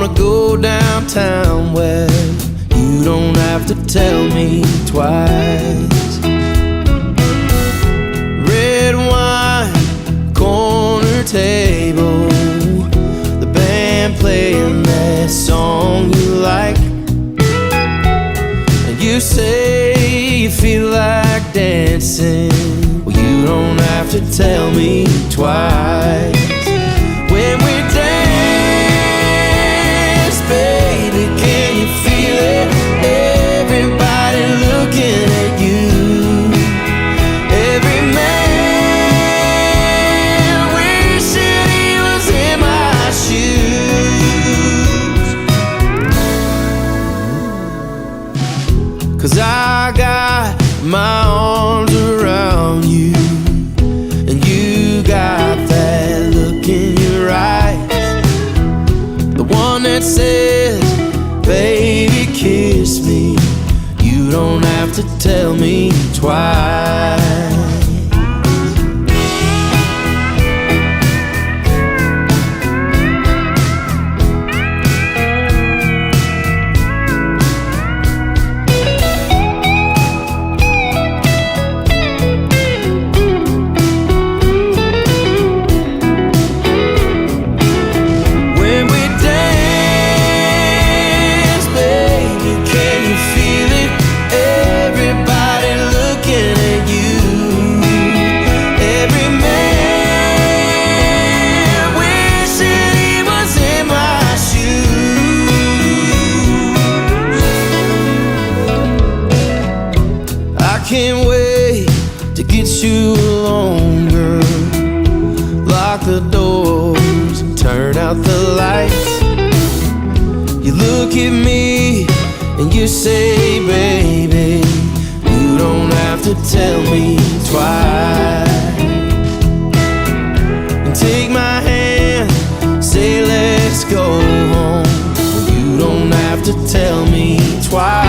wanna go downtown where you don't have to tell me twice. Red wine, corner table, the band playing that song you like, and you say you feel like dancing. Well, you don't have to tell me twice. When we dance, baby, can you feel it? Everybody looking at you. Every man wishing he was in my shoes. 'Cause I got my arms around you, and you got that look in your eyes, the one that says, baby, kiss me. You don't have to tell me twice. Can't wait to get you alone, girl. Lock the doors and turn out the lights. You look at me and you say, baby, you don't have to tell me twice. And take my hand, say let's go home. You don't have to tell me twice.